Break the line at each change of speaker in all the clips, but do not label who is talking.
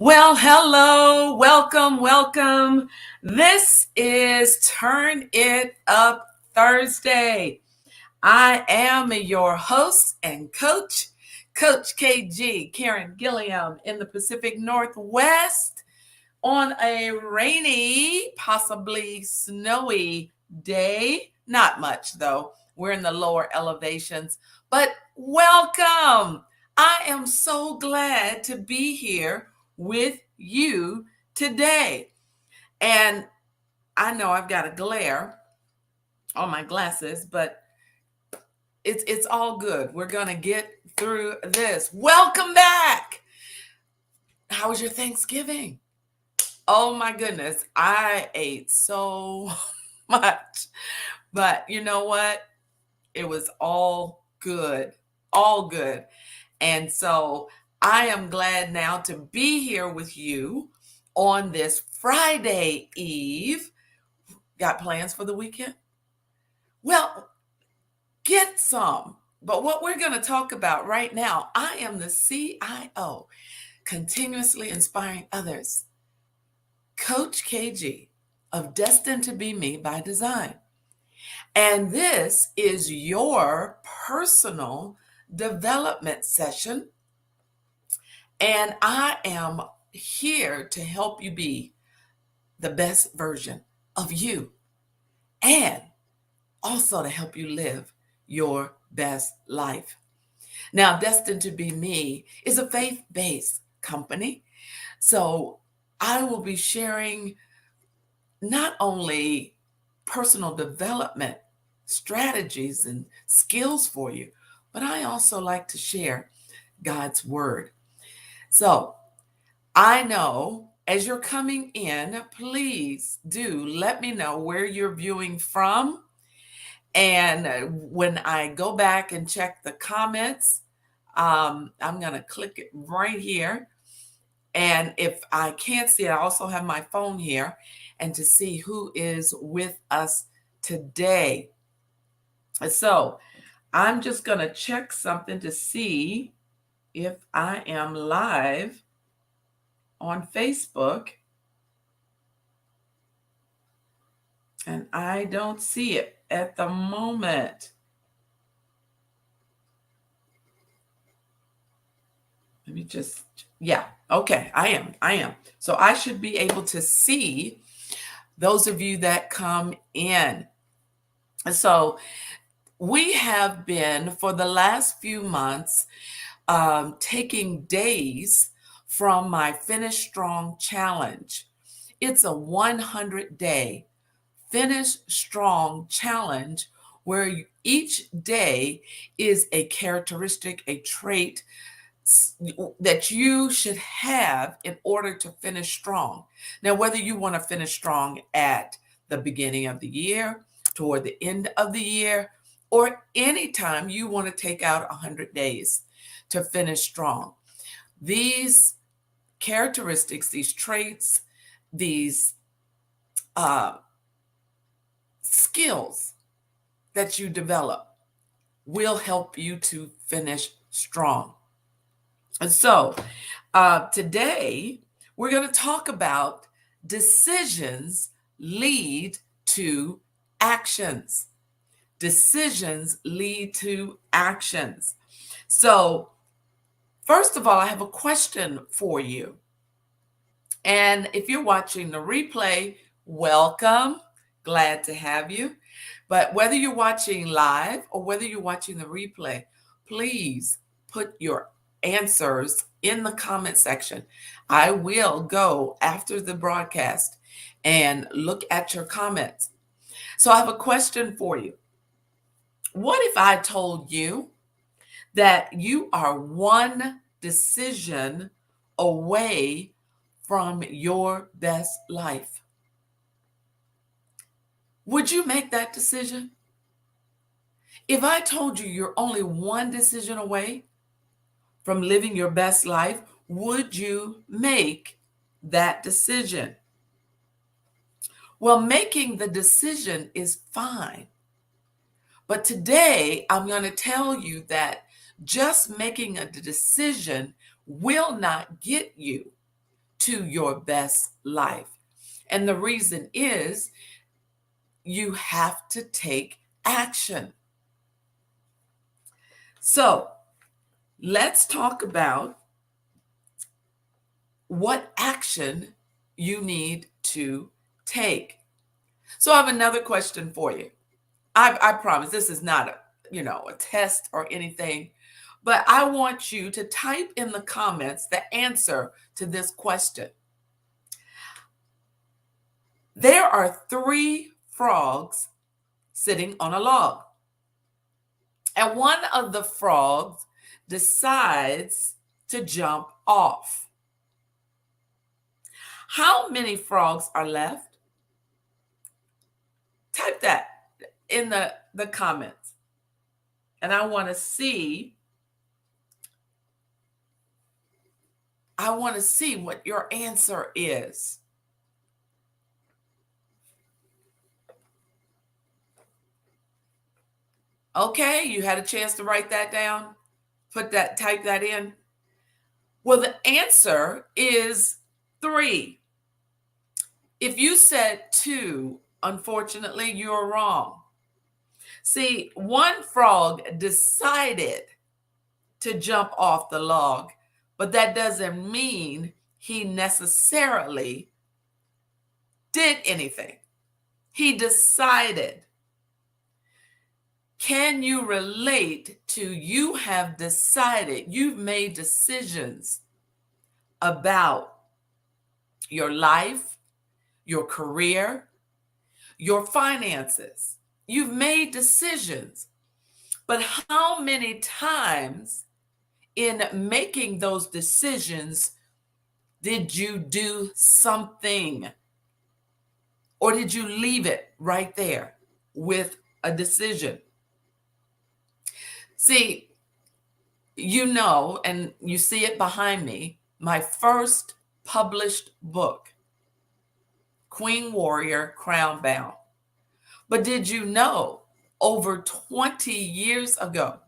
Well, hello, welcome, welcome. This is Turn It Up Thursday. I am your host and coach, Coach KG, Karen Gilliam in the Pacific Northwest on a rainy, possibly snowy day. Not much though. We're in the lower elevations, but welcome. I am so glad to be here with you today. And I know I've got a glare on my glasses, but it's all good. We're going to get through this. Welcome back. How was your Thanksgiving? Oh my goodness, I ate so much. But you know what? It was all good. All good. And so I am glad now to be here with you on this Friday Eve. Got plans for the weekend? Well, get some. But what we're going to talk about right now, I am the CIO, continuously inspiring others. Coach KG of Destined to Be Me by Design. And this is your personal development session. And I am here to help you be the best version of you and also to help you live your best life. Now, Destined to Be Me is a faith-based company. So I will be sharing not only personal development strategies and skills for you, but I also like to share God's word. So I know as you're coming in, please do let me know where you're viewing from. And when I go back and check the comments, I'm going to click it right here. And if I can't see it, I also have my phone here and to see who is with us today. So I'm just going to check something to see if I am live on Facebook. And I don't see it at the moment. Let me just, yeah, okay, I am. So I should be able to see those of you that come in. And so we have been for the last few months taking days from my Finish Strong Challenge. It's a 100-day Finish Strong Challenge where each day is a characteristic, a trait that you should have in order to finish strong. Now, whether you want to finish strong at the beginning of the year, toward the end of the year, or anytime you want to take out 100 days to finish strong. These characteristics, these traits, these skills that you develop will help you to finish strong. And so today we're going to talk about decisions lead to actions. Decisions lead to actions. So first of all, I have a question for you. And if you're watching the replay, welcome. Glad to have you. But whether you're watching live or whether you're watching the replay, please put your answers in the comment section. I will go after the broadcast and look at your comments. So I have a question for you. What if I told you that you are one decision away from your best life? Would you make that decision? If I told you you're only one decision away from living your best life, would you make that decision? Well, making the decision is fine. But today, I'm going to tell you that just making a decision will not get you to your best life. And the reason is you have to take action. So let's talk about what action you need to take. So I have another question for you. I promise this is not a test or anything, but I want you to type in the comments the answer to this question. There are 3 frogs sitting on a log, and one of the frogs decides to jump off. How many frogs are left? Type that in the comments. And I want to see what your answer is. Okay, you had a chance to write that down, type that in. Well, the answer is 3. If you said 2, unfortunately, you're wrong. See, one frog decided to jump off the log, but that doesn't mean he necessarily did anything. He decided. Can you relate to you have decided, you've made decisions about your life, your career, your finances? You've made decisions. But how many times in making those decisions did you do something? Or did you leave it right there with a decision? See, and you see it behind me, my first published book, Queen Warrior, Crown Bound. But did you know, over 20 years ago,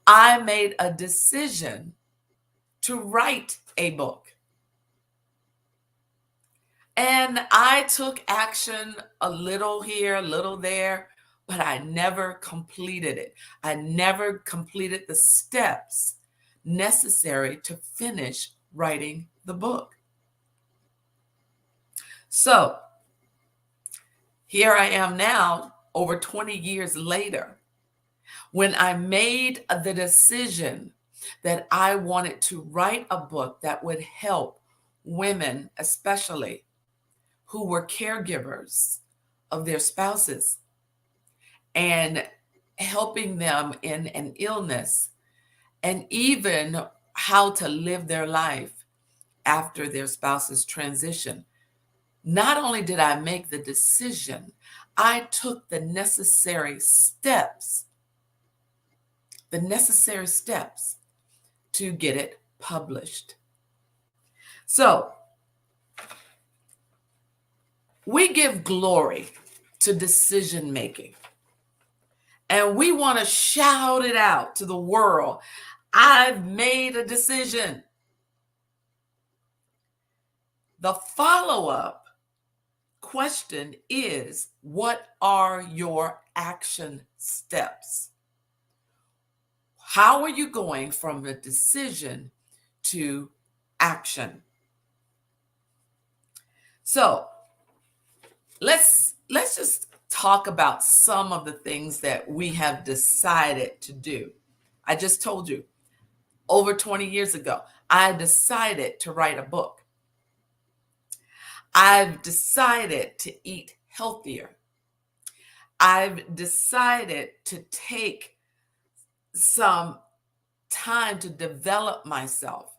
I made a decision to write a book. And I took action a little here, a little there, but I never completed it. I never completed the steps necessary to finish writing the book. So here I am now, over 20 years later, when I made the decision that I wanted to write a book that would help women, especially who were caregivers of their spouses, and helping them in an illness, and even how to live their life after their spouse's transition. Not only did I make the decision, I took the necessary steps to get it published. So we give glory to decision making. And we want to shout it out to the world. I've made a decision. The follow-up question is, what are your action steps? How are you going from the decision to action? So let's just talk about some of the things that we have decided to do. I just told you, over 20 years ago, I decided to write a book. I've decided to eat healthier. I've decided to take some time to develop myself.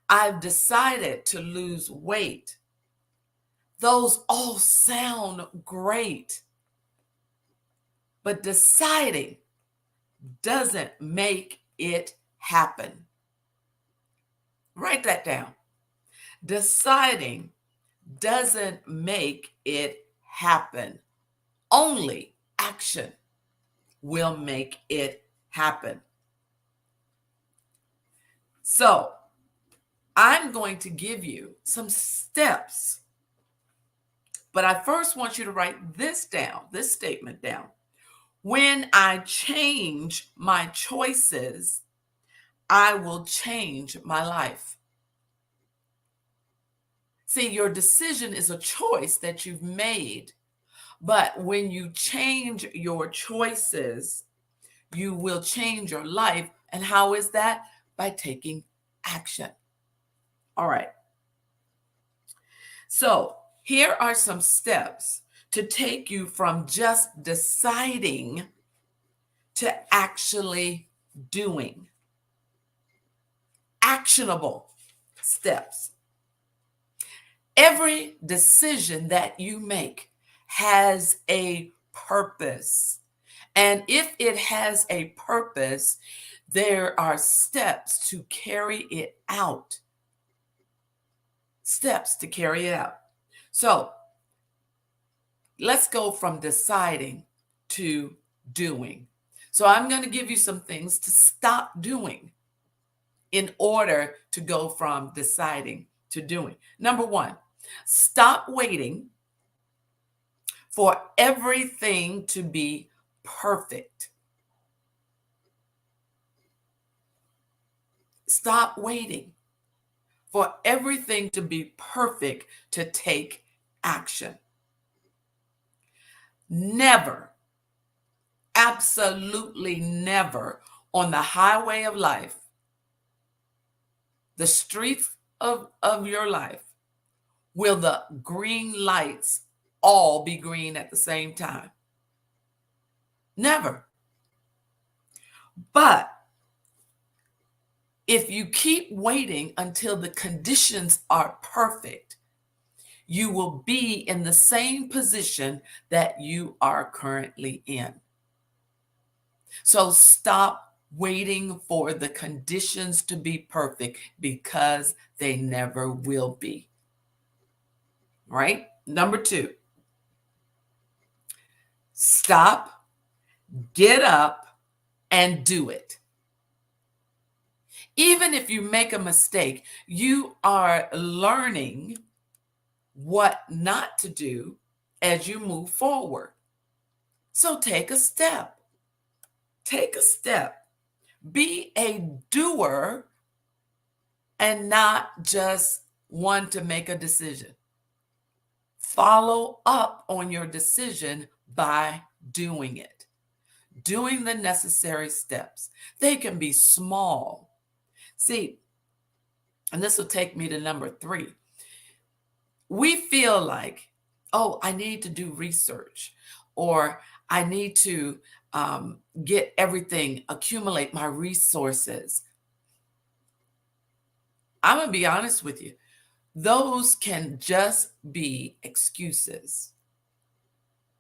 I've decided to lose weight. Those all sound great, but deciding doesn't make it happen. Write that down. Deciding doesn't make it happen. Only action will make it happen. So I'm going to give you some steps, but I first want you to write this down, this statement down. When I change my choices, I will change my life. See, your decision is a choice that you've made, but when you change your choices, you will change your life. And how is that? By taking action. All right. So here are some steps to take you from just deciding to actually doing. Actionable steps. Every decision that you make has a purpose. And if it has a purpose, there are steps to carry it out. Steps to carry it out. So let's go from deciding to doing. So I'm going to give you some things to stop doing in order to go from deciding to doing. Number one, stop waiting for everything to be perfect. Stop waiting for everything to be perfect to take action. Never, absolutely never on the highway of life, the streets of your life, will the green lights all be green at the same time. Never. But if you keep waiting until the conditions are perfect, you will be in the same position that you are currently in. So stop waiting for the conditions to be perfect, because they never will be. Right? Number two, stop, get up, and do it. Even if you make a mistake, you are learning what not to do as you move forward. So take a step. Take a step. Be a doer and not just one to make a decision. Follow up on your decision by doing it. Doing the necessary steps. They can be small. See, and this will take me to number three. We feel like, oh, I need to do research, or I need to get everything, accumulate my resources. I'm going to be honest with you. Those can just be excuses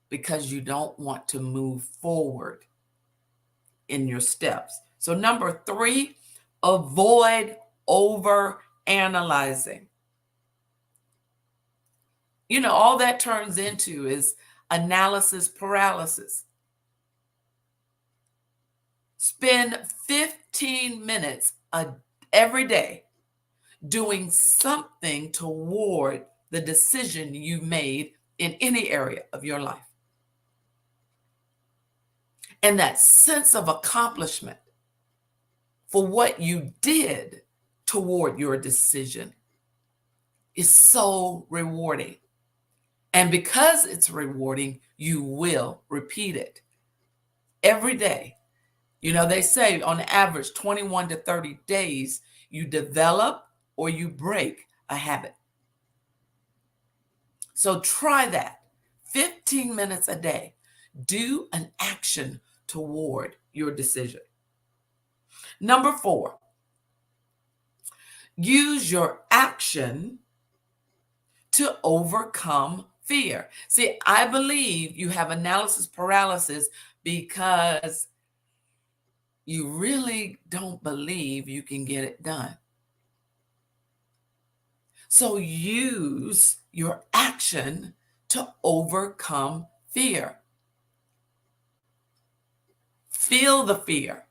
because you don't want to move forward in your steps. So number three, avoid over analyzing. You know, all that turns into is analysis paralysis. Spend 15 minutes every day doing something toward the decision you made in any area of your life. And that sense of accomplishment for what you did toward your decision is so rewarding. And because it's rewarding, you will repeat it every day. You know, they say on average, 21 to 30 days, you develop or you break a habit. So try that. 15 minutes a day. Do an action toward your decision. Number four, use your action to overcome fear. See, I believe you have analysis paralysis because you really don't believe you can get it done. So use your action to overcome fear. Feel the fear.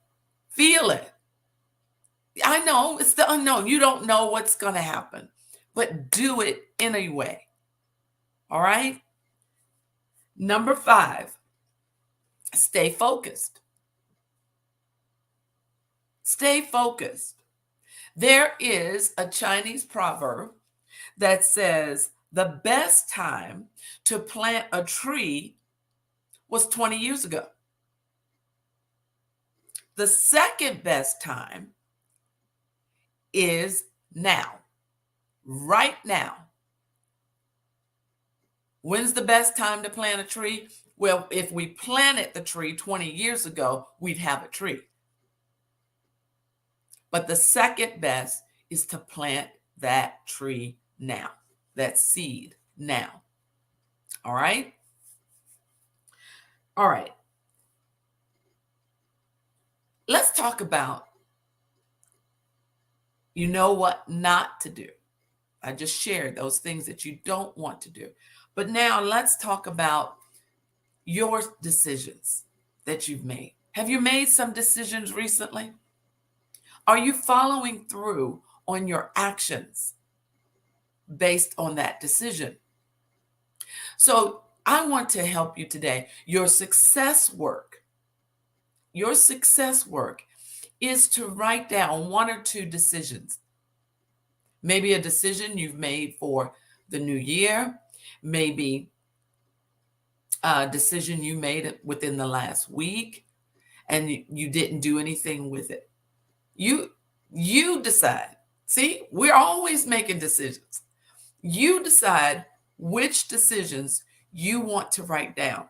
Feel it. I know it's the unknown. You don't know what's going to happen, but do it anyway. All right. Number 5, stay focused. Stay focused. There is a Chinese proverb that says the best time to plant a tree was 20 years ago. The second best time is now, right now. When's the best time to plant a tree? Well, if we planted the tree 20 years ago, we'd have a tree. But the second best is to plant that tree now, that seed now. All right? All right. Let's talk about, you know what not to do. I just shared those things that you don't want to do. But now let's talk about your decisions that you've made. Have you made some decisions recently? Are you following through on your actions based on that decision? So I want to help you today. Your success work is to write down 1 or 2 decisions. Maybe a decision you've made for the new year, maybe a decision you made within the last week and you didn't do anything with it. You decide. See, we're always making decisions. You decide which decisions you want to write down.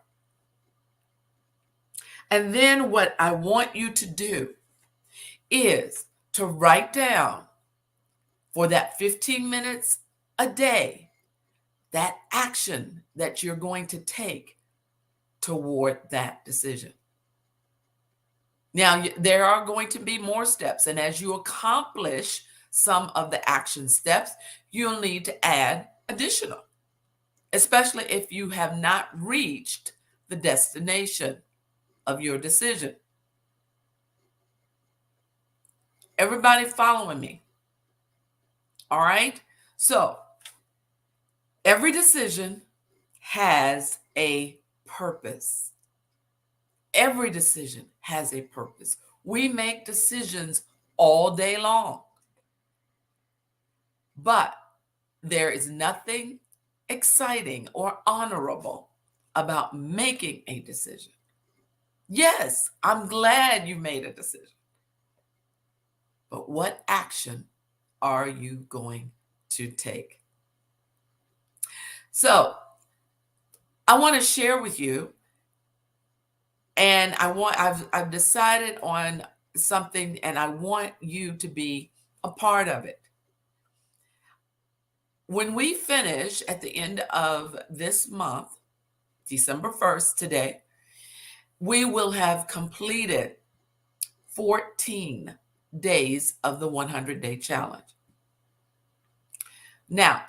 And then what I want you to do is to write down for that 15 minutes a day, that action that you're going to take toward that decision. Now, there are going to be more steps, and as you accomplish some of the action steps, you'll need to add additional, especially if you have not reached the destination of your decision. Everybody following me? All right? So, every decision has a purpose. Every decision has a purpose. We make decisions all day long. But there is nothing exciting or honorable about making a decision. Yes, I'm glad you made a decision. But what action are you going to take? So, I want to share with you, and I've decided on something, and I want you to be a part of it. When we finish at the end of this month, December 1st, today, we will have completed 14 days of the 100-day challenge. Now,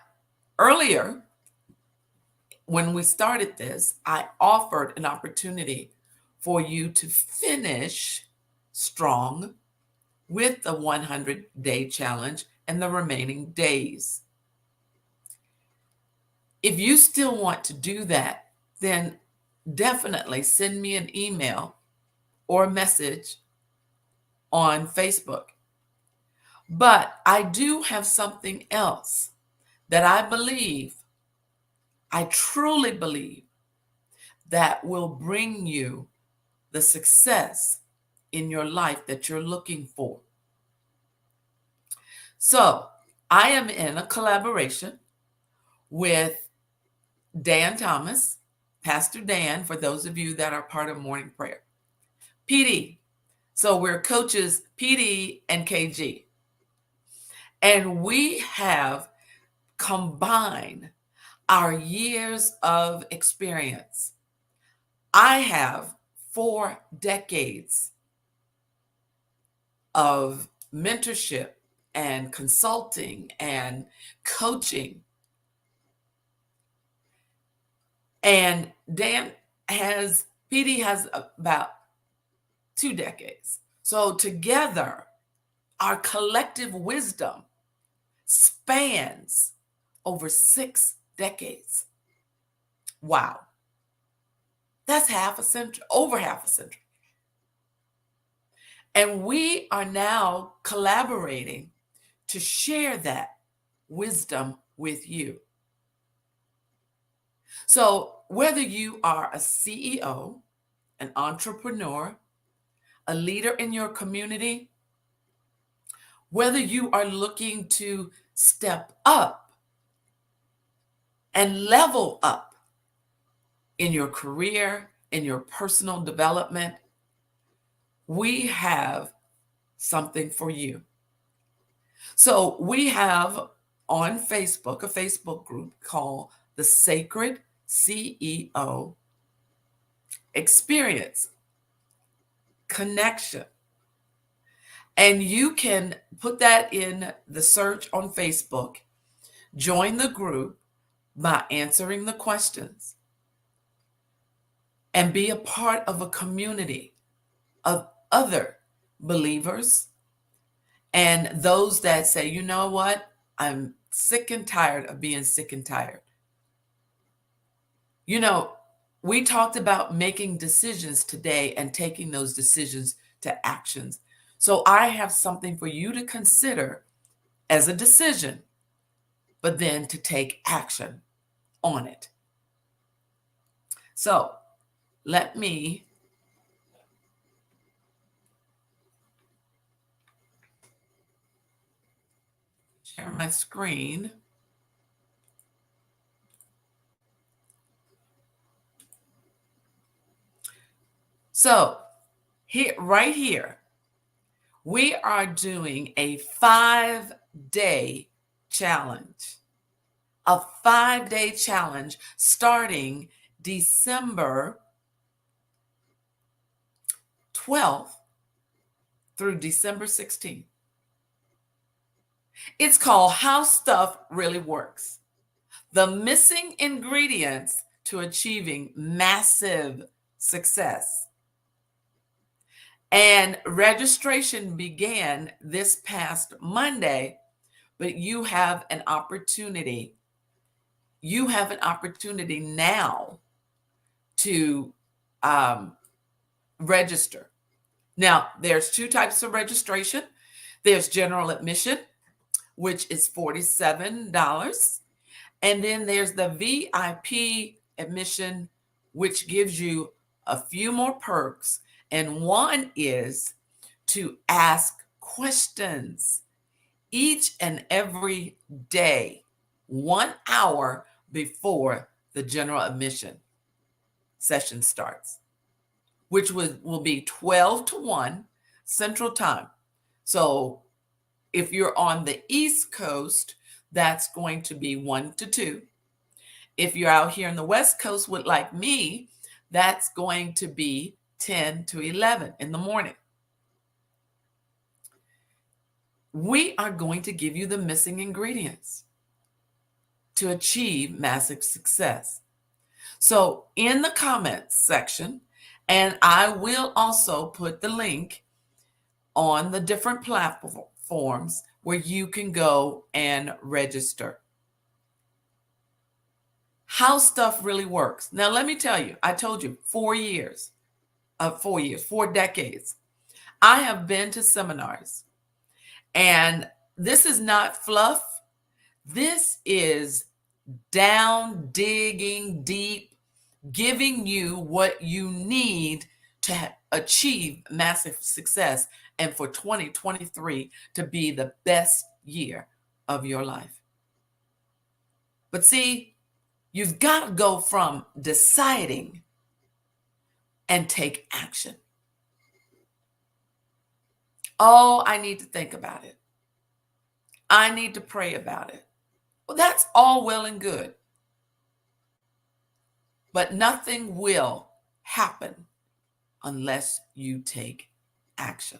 earlier, when we started this, I offered an opportunity for you to finish strong with the 100-day challenge and the remaining days. If you still want to do that, then definitely send me an email or a message on Facebook. But I do have something else that I truly believe, that will bring you the success in your life that you're looking for. So I am in a collaboration with Dan Thomas, Pastor Dan, for those of you that are part of Morning Prayer. PD. So we're coaches PD and KG. And we have combined our years of experience. I have 4 decades of mentorship and consulting and coaching. And PD has about 2 decades. So together, our collective wisdom spans over 6 decades. Wow. That's half a century, over half a century. And we are now collaborating to share that wisdom with you. So, whether you are a CEO, an entrepreneur, a leader in your community, whether you are looking to step up and level up in your career, in your personal development, we have something for you. So we have on Facebook a Facebook group called the Sacred CEO Experience Connection. And you can put that in the search on Facebook, join the group by answering the questions, and be a part of a community of other believers and those that say, you know what, I'm sick and tired of being sick and tired. You know, we talked about making decisions today and taking those decisions to actions. So I have something for you to consider as a decision, but then to take action on it. So let me share my screen. So here, right here, we are doing a 5-day challenge. A 5-day challenge starting December 12th through December 16th. It's called How Stuff Really Works. The missing ingredients to achieving massive success. And registration began this past Monday, but you have an opportunity. You have an opportunity now to register. Now, there's 2 types of registration. There's general admission, which is $47. And then there's the VIP admission, which gives you a few more perks. And one is to ask questions each and every day, 1 hour before the general admission session starts, which will be 12 to 1 Central Time. So if you're on the East Coast, that's going to be 1 to 2. If you're out here in the West Coast with like me, that's going to be 10 to 11 in the morning. We are going to give you the missing ingredients to achieve massive success. So in the comments section, and I will also put the link on the different platforms where you can go and register. How stuff really works. Now, let me tell you, I told you 4 decades. I have been to seminars, and this is not fluff. This is down, digging deep, giving you what you need to achieve massive success and for 2023 to be the best year of your life. But see, you've got to go from deciding and take action. Oh, I need to think about it. I need to pray about it. Well, that's all well and good. But nothing will happen unless you take action.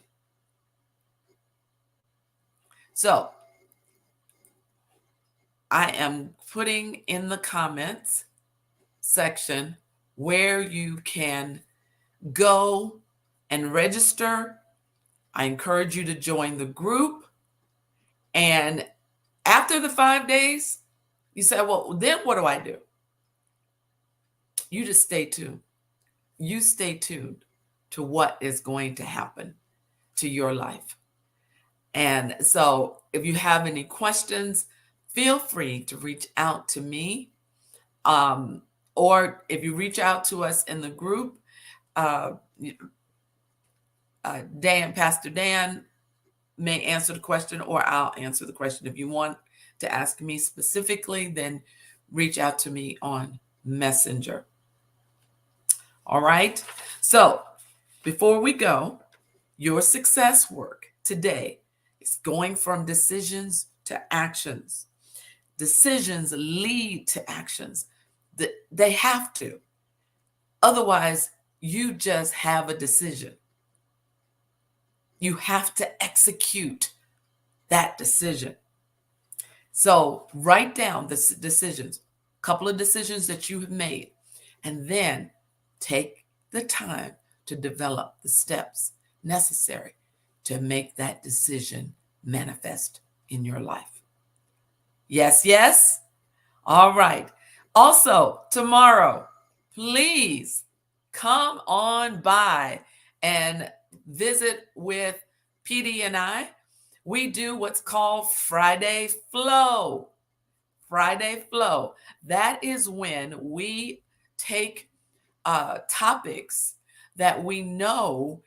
So I am putting in the comments section where you can go and register I encourage you to join the group. And after the 5 days, you say, well, then what do I do? You just stay tuned. You stay tuned to what is going to happen to your life. And so if you have any questions, feel free to reach out to me. Or if you reach out to us in the group, Pastor Dan may answer the question, or I'll answer the question. If you want to ask me specifically, then reach out to me on Messenger. All right. So before we go, your success work today is going from decisions to actions. Decisions lead to actions. They have to. Otherwise, you just have a decision. You have to execute that decision. So write down the decisions, a couple of decisions that you have made, and then take the time to develop the steps necessary to make that decision manifest in your life. Yes, yes? All right. Also, tomorrow, please come on by and visit with PD and I. We do what's called Friday Flow. Friday Flow. That is when we take topics that we know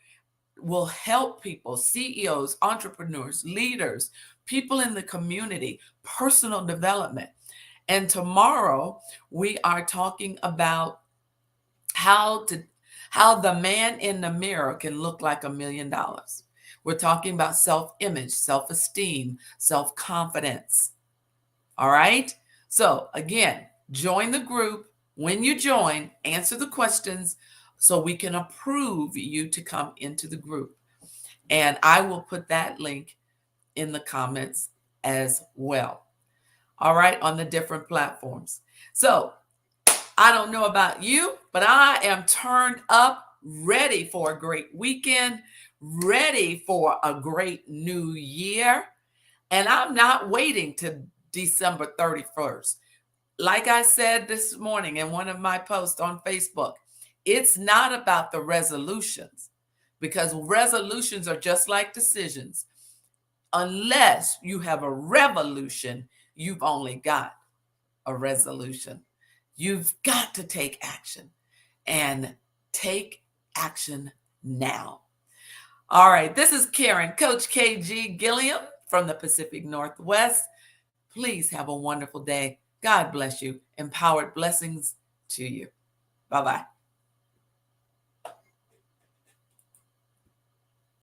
will help people, CEOs, entrepreneurs, leaders, people in the community, personal development. And tomorrow we are talking about how the man in the mirror can look like $1 million. We're talking about self-image, self-esteem, self-confidence. All right. So again, join the group. When you join, answer the questions so we can approve you to come into the group. And I will put that link in the comments as well. All right, on the different platforms. So I don't know about you, but I am turned up, ready for a great weekend, ready for a great new year. And I'm not waiting to December 31st. Like I said this morning in one of my posts on Facebook, it's not about the resolutions, because resolutions are just like decisions. Unless you have a revolution, you've only got a resolution. You've got to take action, and take action now. All right, this is Karen, Coach KG Gilliam from the Pacific Northwest. Please have a wonderful day. God bless you. Empowered blessings to you. Bye-bye.